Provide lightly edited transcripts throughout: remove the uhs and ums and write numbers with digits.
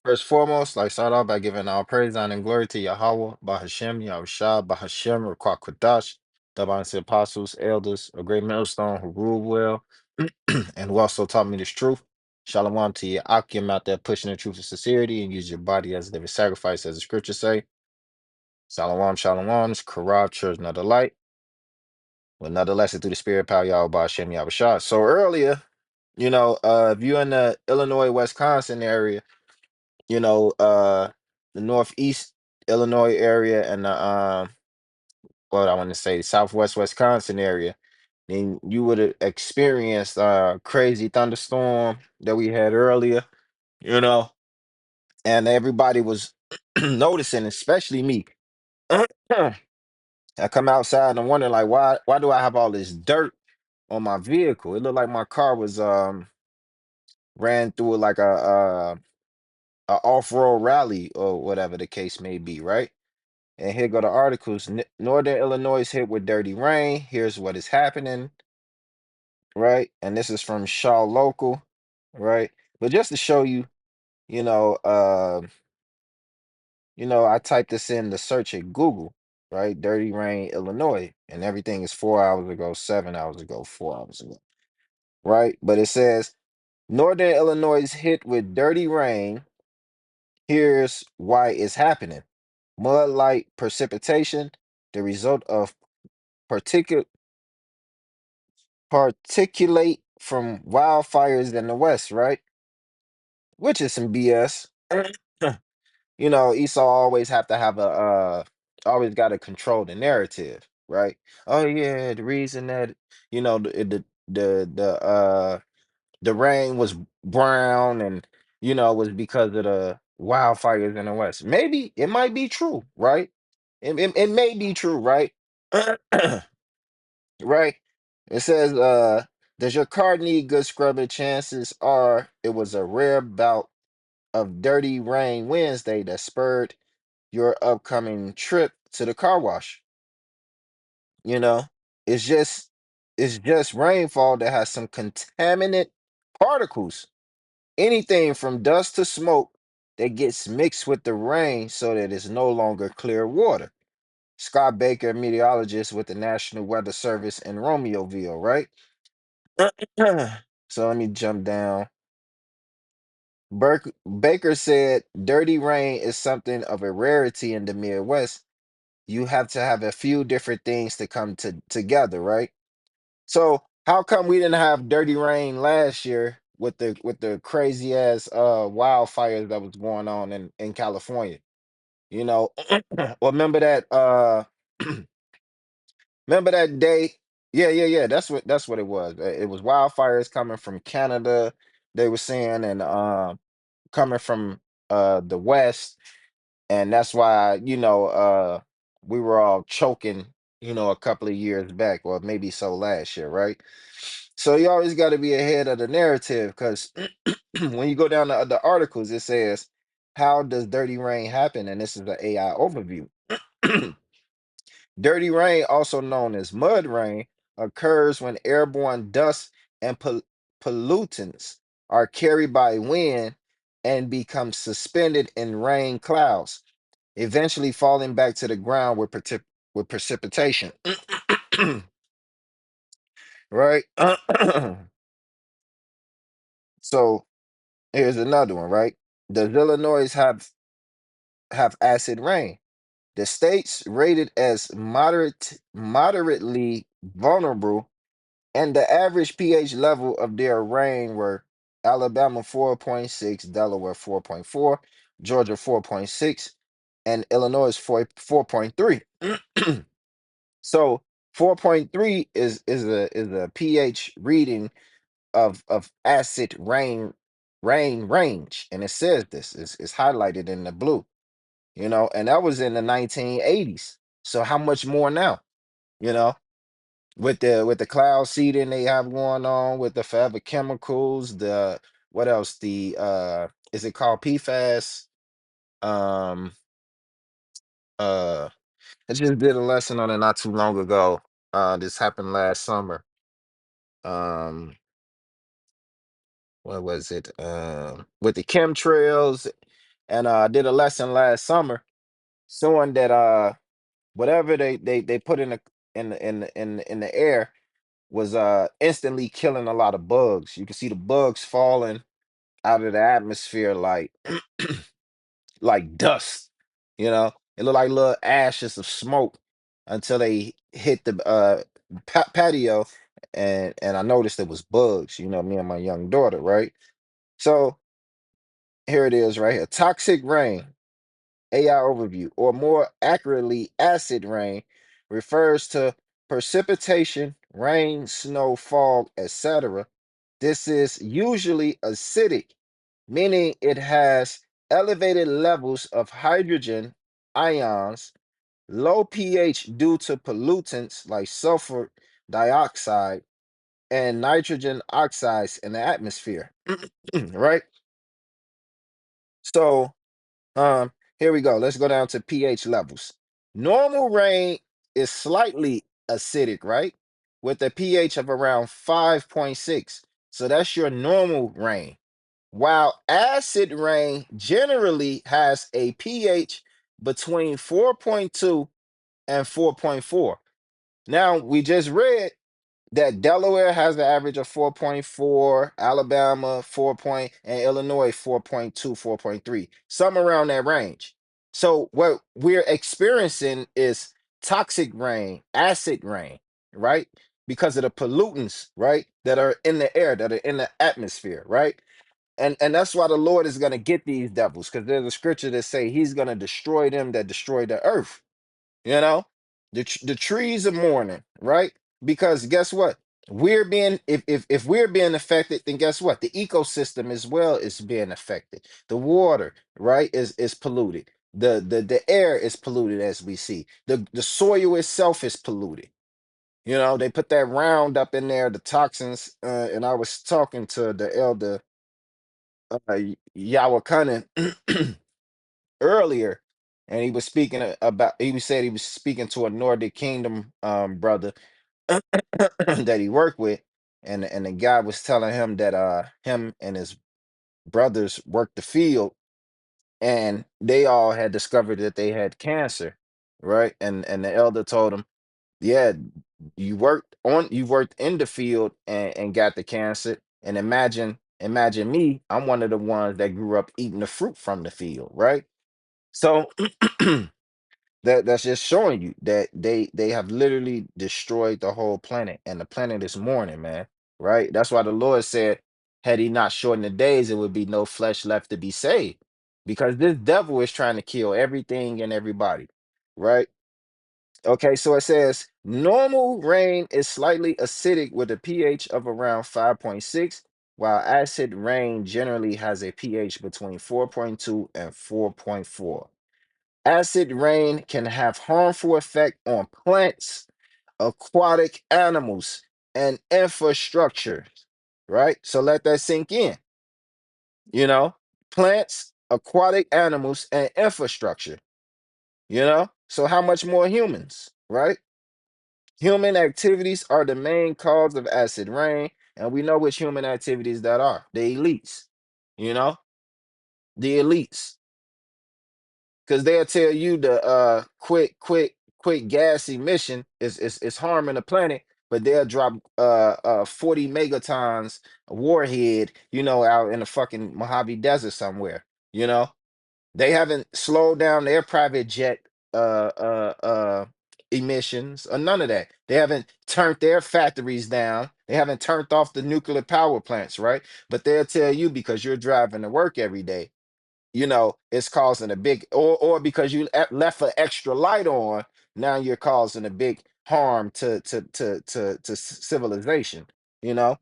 First foremost, like start off by giving all praise, honor, and glory to Yahweh, Bahashem, Yahushua, Bahashem, Rakwa Kwadash, the Bonds apostles, elders, a great millstone who rule well, and who also taught me this truth. Shalom to you, Akim out there pushing the truth of sincerity and use your body as a living sacrifice, as the scriptures say. Shalom, shalom, it's Karab, Church, another light, with another lesson through the spirit power, Yahweh, Bahashem, Yahushua. So earlier, if you're in the Illinois, Wisconsin area, the northeast Illinois area and the what I want to say, southwest Wisconsin area, then you would have experienced crazy thunderstorm that we had earlier, you know, and everybody was noticing, especially me. I come outside and I'm wondering like why do I have all this dirt on my vehicle? It looked like my car was ran through like a off-road rally or whatever the case may be, right? And here go the articles. Northern Illinois is hit with dirty rain. Here's what is happening, right? And this is from Shaw Local, right? But just to show you, you know, uh, I typed this in the search at Google, right? Dirty rain, Illinois, and everything is 4 hours ago, 7 hours ago, 4 hours ago, right? But it says Northern Illinois is hit with dirty rain. Here's why it's happening. Mud-like precipitation, the result of particular particulate from wildfires in the West, right? Which is some BS. Esau always have to have always got to control the narrative, right? Oh yeah, the reason that the rain was brown and was because of the wildfires in the West. Maybe it might be true, right? It may be true, right? Right? It says, does your car need good scrubbing? Chances are it was a rare bout of dirty rain Wednesday that spurred your upcoming trip to the car wash. You know, it's just it's just rainfall that has some contaminant particles. Anything from dust to smoke that gets mixed with the rain so that it's no longer clear water. Scott Baker, meteorologist with the National Weather Service in Romeoville, right? So let me jump down. Baker said dirty rain is something of a rarity in the Midwest. You have to have a few different things to come together, right? So how come we didn't have dirty rain last year with the crazy ass wildfires that was going on in California? You know, well, remember that remember that day? Yeah, yeah, yeah. That's what it was. It was wildfires coming from Canada, they were saying, and coming from the west, and that's why we were all choking, a couple of years back, or maybe so last year, right? So you always got to be ahead of the narrative because when you go down to other articles, it says, "How does dirty rain happen?" And this is the AI overview. Dirty rain, also known as mud rain, occurs when airborne dust and pollutants are carried by wind and become suspended in rain clouds, eventually falling back to the ground with precipitation. Right? So here's another one, right? Does Illinois have acid rain? The states rated as moderately vulnerable, and the average pH level of their rain were Alabama 4.6, Delaware 4.4, Georgia 4.6, and Illinois 4.3. So 4.3 is a pH reading of acid rain range, and it says this is highlighted in the blue, and that was in the 1980s. So how much more now? You know, with the cloud seeding they have going on, with the forever chemicals, the what else? The is it called PFAS? Um uh I just did a lesson on it not too long ago. This happened last summer. Um what was it? With the chemtrails And I did a lesson last summer showing that whatever they put in the air was instantly killing a lot of bugs. You can see the bugs falling out of the atmosphere like dust. You know, it looked like little ashes of smoke until they hit the patio, and I noticed it was bugs. You know, me and my young daughter, right? So here it is, right here. Toxic rain. AI overview, or more accurately, acid rain, refers to precipitation, rain, snow, fog, etc. This is usually acidic, meaning it has elevated levels of hydrogen ions, low pH due to pollutants like sulfur dioxide and nitrogen oxides in the atmosphere. Right? So, here we go. Let's go down to pH levels. Normal rain is slightly acidic, right? With a pH of around 5.6. So that's your normal rain. While acid rain generally has a pH between 4.2 and 4.4. Now, we just read that Delaware has an average of 4.4, Alabama 4 point, and Illinois 4.2, 4.3, some around that range. So what we're experiencing is toxic rain, acid rain, right? Because of the pollutants, right, that are in the air, that are in the atmosphere, right? And that's why the Lord is going to get these devils, because there's a scripture that say he's going to destroy them that destroy the earth. You know, the trees are mourning, right? Because guess what? We're being if we're being affected, then guess what? The ecosystem as well is being affected. The water, right, is polluted. The air is polluted as we see. The soil itself is polluted. You know, they put that roundup in there, the toxins, and I was talking to the elder Yawakanan earlier, and he was speaking about. He was said he was speaking to a Nordic Kingdom brother that he worked with, and the guy was telling him that him and his brothers worked the field, and they all had discovered that they had cancer, right? And the elder told him, yeah, you worked in the field and got the cancer, and imagine me, I'm one of the ones that grew up eating the fruit from the field, right? So that's just showing you that they have literally destroyed the whole planet, and the planet is mourning, man. Right? That's why the Lord said, had he not shortened the days, it would be no flesh left to be saved. Because this devil is trying to kill everything and everybody. Right? Okay, so it says normal rain is slightly acidic with a pH of around 5.6, while acid rain generally has a pH between 4.2 and 4.4. Acid rain can have harmful effect on plants, aquatic animals, and infrastructure. Right? So let that sink in. You know, plants, aquatic animals, and infrastructure. You know, so how much more humans, right? Human activities are the main cause of acid rain, and we know which human activities that are. The elites, you know, the elites. Because they'll tell you the quick gas emission is harming the planet, but they'll drop 40 megatons warhead, you know, out in the fucking Mojave Desert somewhere. You know, they haven't slowed down their private jet uh uh uh emissions or none of that. They haven't turned their factories down. They haven't turned off the nuclear power plants, right? But they'll tell you because you're driving to work every day, you know, it's causing a big, or because you left an extra light on, now you're causing a big harm to civilization, you know.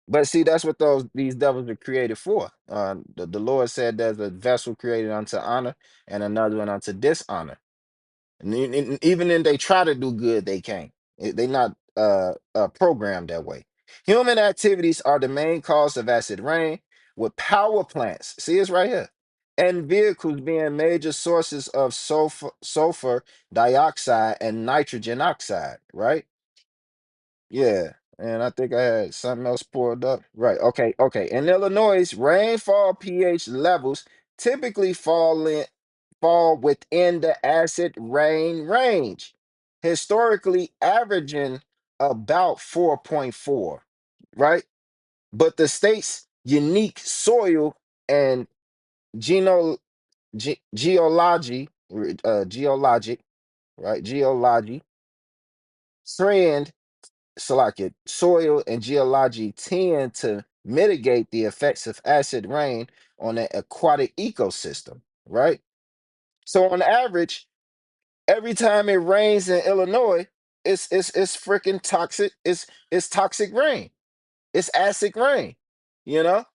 But see, that's what these devils are created for. The Lord said there's a vessel created unto honor and another one unto dishonor. And even if they try to do good, they can't. They not programmed that way. Human activities are the main cause of acid rain, with power plants. See, it's right here. And vehicles being major sources of sulfur dioxide and nitrogen oxide, right? Yeah. And I think I had something else pulled up. Right. Okay. Okay. In Illinois, rainfall pH levels typically fall within the acid rain range, historically averaging about 4.4, right? But the state's unique soil and geno geologic, right? Geology trend, soil and geology tend to mitigate the effects of acid rain on an aquatic ecosystem, right? So on average, every time it rains in Illinois, it's freaking toxic. It's toxic rain. It's acid rain. You know.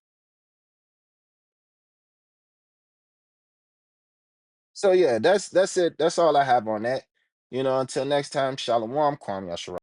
So yeah, that's it. That's all I have on that. Until next time. Shalom, Kwame Yashara.